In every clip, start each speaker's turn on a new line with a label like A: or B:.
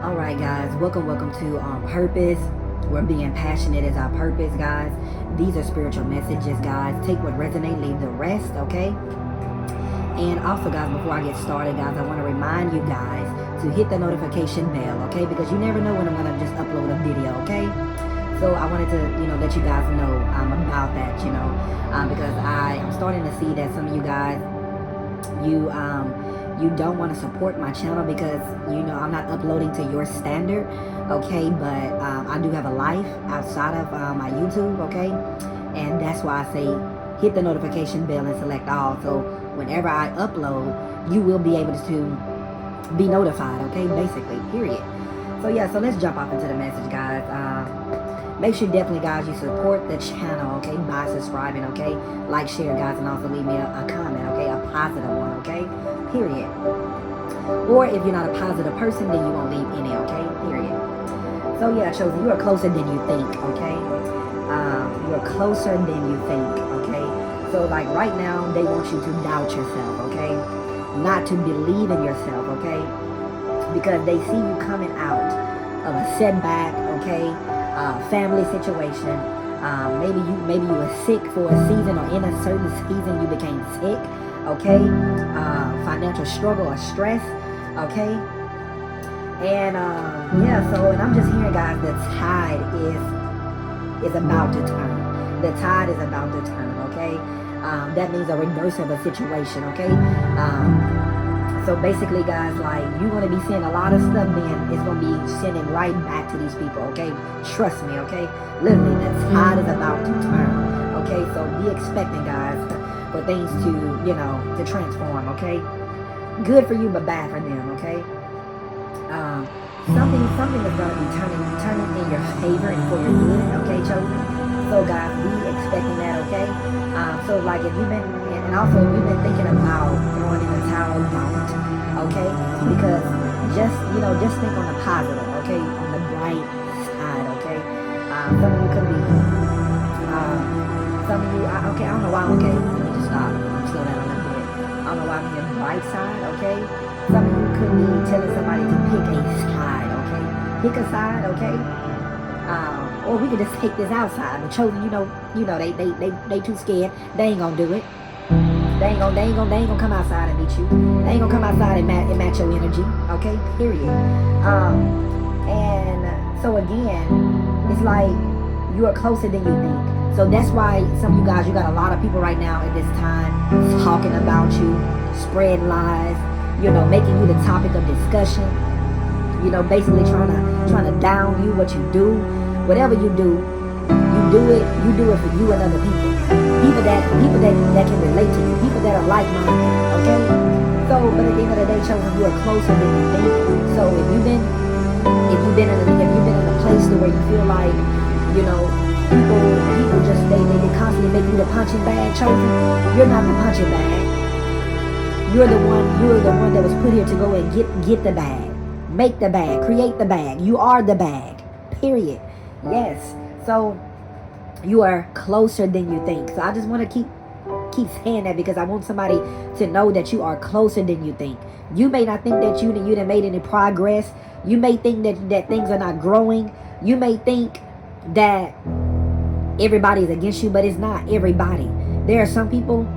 A: All right, guys, welcome to Purpose. Where being passionate is our purpose, guys. These are spiritual messages, guys. Take what resonates, leave the rest, okay? And also, guys, before I get started, guys, I want to remind you guys to hit the notification bell, okay? Because you never know when I'm gonna just upload a video, okay? So I wanted to, let you guys know about that, because I'm starting to see that some of you guys, you don't want to support my channel because I'm not uploading to your standard, okay? But I do have a life outside of my YouTube, okay? And that's why I say hit the notification bell and select all, so whenever I upload, you will be able to be notified, okay? Basically, period. So yeah, so let's jump off into the message, guys. Make sure definitely, guys, you support the channel, okay, by subscribing, okay? Like, share, guys, and also leave me a comment, okay? A positive one, okay? Period. Or if you're not a positive person, then you won't leave any, okay? Period. So yeah, Chosen, you are closer than you think, okay? You're closer than you think, okay? So like right now, they want you to doubt yourself, okay? Not to believe in yourself, okay? Because they see you coming out of a setback, okay? Family situation. Maybe you were sick for a season, or in a certain season you became sick, okay? Financial struggle or stress, okay? And and I'm just hearing, guys, the tide is about to turn. The tide is about to turn, okay? That means a reverse of a situation, okay? So basically, guys, like, you're going to be seeing a lot of stuff, then it's going to be sending right back to these people, okay? Trust me, okay? Literally, the tide is about to turn, okay? So be expecting, guys, for things to transform, okay? Good for you, but bad for them, okay? Something is going to be turning in your favor and for your good, okay, Chosen? So, guys, be expecting that, okay? So, like, if you've been, and also if you've been thinking about throwing in the towel, don't, okay? Because just think on the positive, okay? On the bright side, okay? Some of you could be, okay, I don't know why, okay? Let me just stop, slow down a little bit. I don't know why I'm here, bright side, okay? Some of you could be telling somebody to pick a side, okay? Pick a side, okay? Or we could just take this outside. But Chosen, they too scared. They ain't gonna do it. They ain't gonna come outside and meet you. They ain't gonna come outside and match your energy. Okay, period. And so again, it's like you are closer than you think. So that's why some of you guys, you got a lot of people right now at this time talking about you, spreading lies, making you the topic of discussion. Basically trying to down you, what you do. Whatever you do it for you and other people. People that can relate to you. People that are like-minded. Okay? So, but at the end of the day, Chosen, you are closer than you think. So if you've been in a place to where you feel like, people just they constantly make you the punching bag, Chosen, you're not the punching bag. You're the one that was put here to go and get the bag. Make the bag, create the bag. You are the bag. Period. Yes. So you are closer than you think. So I just want to keep saying that because I want somebody to know that you are closer than you think. You may not think that you done made any progress. You may think that things are not growing. You may think that everybody is against you, but it's not everybody. There are some people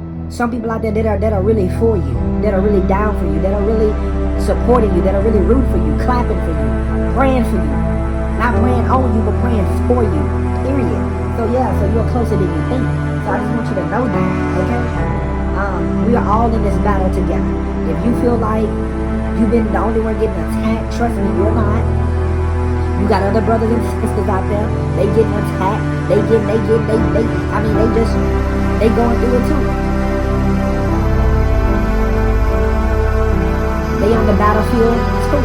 A: out there that are really for you, that are really down for you, that are really supporting you, that are really rooting for you, clapping for you, praying for you. Not praying on you, but praying for you. Period. So yeah, so you're closer than you think. So I just want you to know that, okay? We are all in this battle together. If you feel like you've been the only one getting attacked, trust me, you're not. You got other brothers and sisters out there. They getting attacked. They going through it too. They on the battlefield too.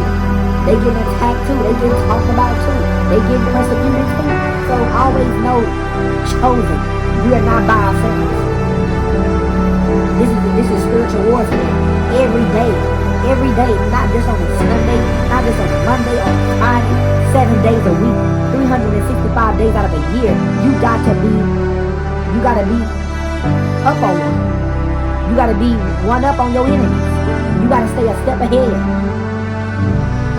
A: They getting attacked too. They getting talked about too. They getting persecuted too. So always know, Chosen, we are not by ourselves. This is spiritual warfare. Every day, not just on a Sunday, not just on a Monday, on a Friday, 7 days a week, 365 days out of a year. You gotta be up on one. You gotta be one up on your enemies. You gotta stay a step ahead.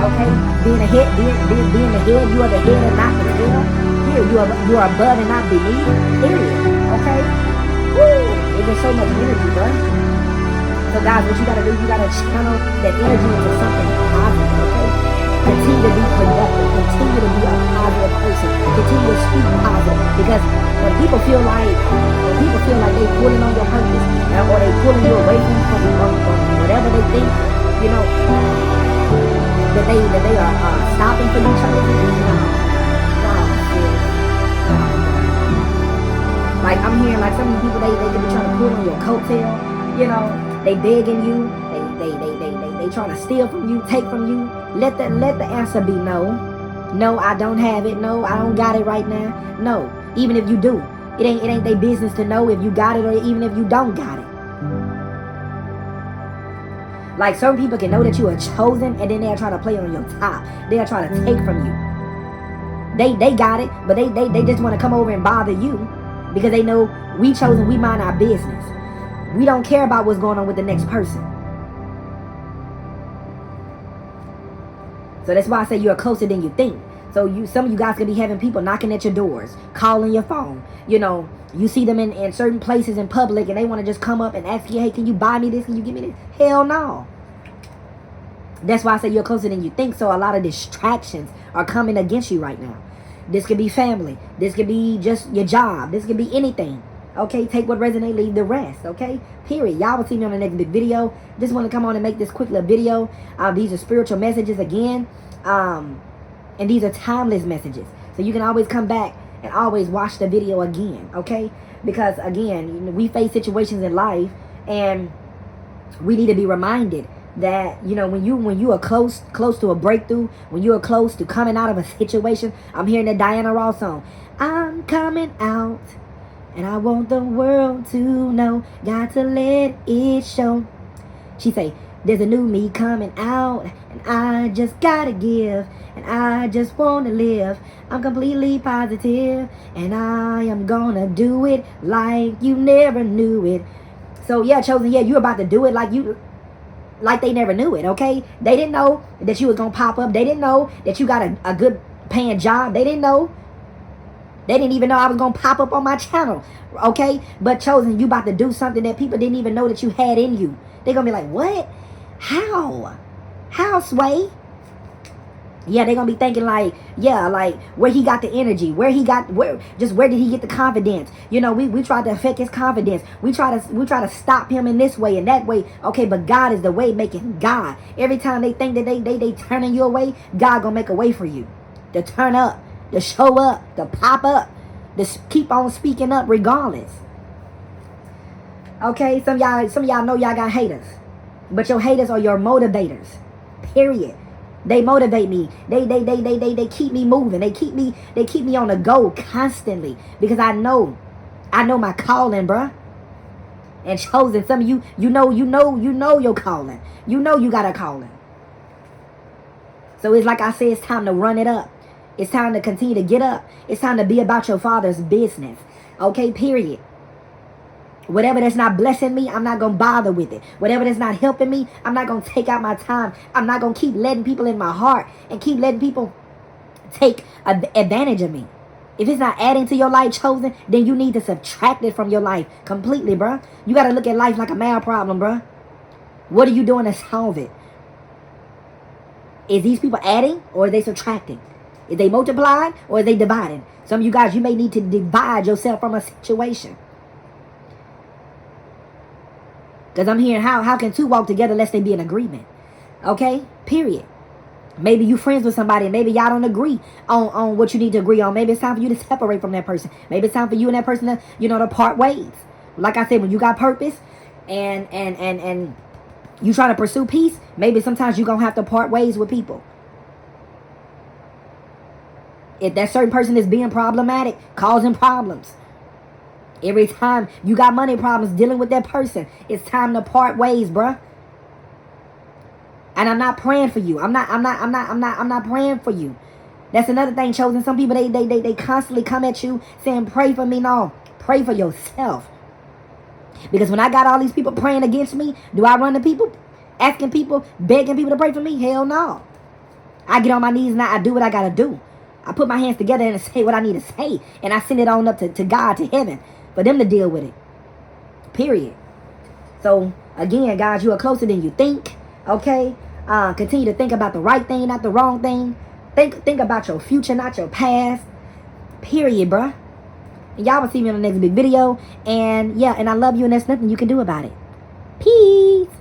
A: Okay? being the head, being the head, you are the head and not the tail. Here, you are above and not beneath. Period. Okay? Woo! It's just so much energy, bro. So guys, what you gotta do, you gotta channel that energy into something positive, okay? Continue to be productive. Continue to be a positive person. Continue to speak positive. Because when people feel like they pulling on your purpose, or they pulling you away from whatever they think, you know, that they are stopping for you, chosen. Like I'm hearing like some of these people they be trying to pull on your coattail, you know, they begging you, they trying to steal from you, take from you. Let the answer be no. No, I don't have it. No, I don't got it right now. No, even if you do, it ain't their business to know if you got it or even if you don't got it. Like certain people can know that you are chosen and then they'll try to play on your top. They'll try to take from you. They got it, but they just want to come over and bother you because they know we chosen, we mind our business. We don't care about what's going on with the next person. So that's why I say you're closer than you think. So some of you guys could be having people knocking at your doors, calling your phone. You know, you see them in certain places in public and they want to just come up and ask you, hey, can you buy me this? Can you give me this? Hell no. That's why I say you're closer than you think. So a lot of distractions are coming against you right now. This could be family. This could be just your job. This could be anything. Okay, take what resonates, leave the rest. Okay, period. Y'all will see me on the next big video. Just want to come on and make this quick little video. These are spiritual messages again. And these are timeless messages. So you can always come back and always watch the video again. Okay, because again, we face situations in life and we need to be reminded that, you know, when you are close to a breakthrough, when you are close to coming out of a situation. I'm hearing the Diana Ross song, I'm coming out and I want the world to know, got to let it show. She say, there's a new me coming out and I just gotta give and I just want to live. I'm completely positive and I am gonna do it like you never knew it. So yeah, chosen, yeah, you're about to do it like they never knew it, okay? They didn't know that you was gonna pop up. They didn't know that you got a good paying job. They didn't know. They didn't even know I was gonna pop up on my channel, okay? But chosen, you about to do something that people didn't even know that you had in you. They're gonna be like, what? How, Sway? Yeah, they're gonna be thinking like, yeah, like where he got the energy, where did he get the confidence? You know, we try to affect his confidence. We try to stop him in this way and that way. Okay, but God is the way making God. Every time they think that they turning you away, God gonna make a way for you to turn up, to show up, to pop up, to keep on speaking up regardless. Okay, some of y'all know y'all got haters, but your haters are your motivators. Period. They motivate me. They keep me moving. They keep me on the go constantly because I know my calling, bruh. And chosen, some of you know your calling. You know you got a calling. So it's like I said, it's time to run it up. It's time to continue to get up. It's time to be about your Father's business. Okay, period. Whatever that's not blessing me, I'm not going to bother with it. Whatever that's not helping me, I'm not going to take out my time. I'm not going to keep letting people in my heart and keep letting people take advantage of me. If it's not adding to your life, chosen, then you need to subtract it from your life completely, bruh. You got to look at life like a math problem, bruh. What are you doing to solve it? Is these people adding or are they subtracting? Is they multiplying or are they dividing? Some of you guys, you may need to divide yourself from a situation. Because I'm hearing how can two walk together unless they be in agreement? Okay? Period. Maybe you friends with somebody and maybe y'all don't agree on what you need to agree on. Maybe it's time for you to separate from that person. Maybe it's time for you and that person to, to part ways. Like I said, when you got purpose and you try to pursue peace, maybe sometimes you're going to have to part ways with people. If that certain person is being problematic, causing problems, every time you got money problems dealing with that person, it's time to part ways, bruh. And I'm not praying for you. I'm not praying for you. That's another thing, chosen. Some people they constantly come at you saying, pray for me. No, pray for yourself. Because when I got all these people praying against me, do I run to people, asking people, begging people to pray for me? Hell no. I get on my knees and I do what I gotta do. I put my hands together and say what I need to say. And I send it on up to God, to heaven, for them to deal with it. Period. So, again, guys, you are closer than you think. Okay? Continue to think about the right thing, not the wrong thing. Think about your future, not your past. Period, bruh. And y'all will see me on the next big video. And, yeah, and I love you, and there's nothing you can do about it. Peace.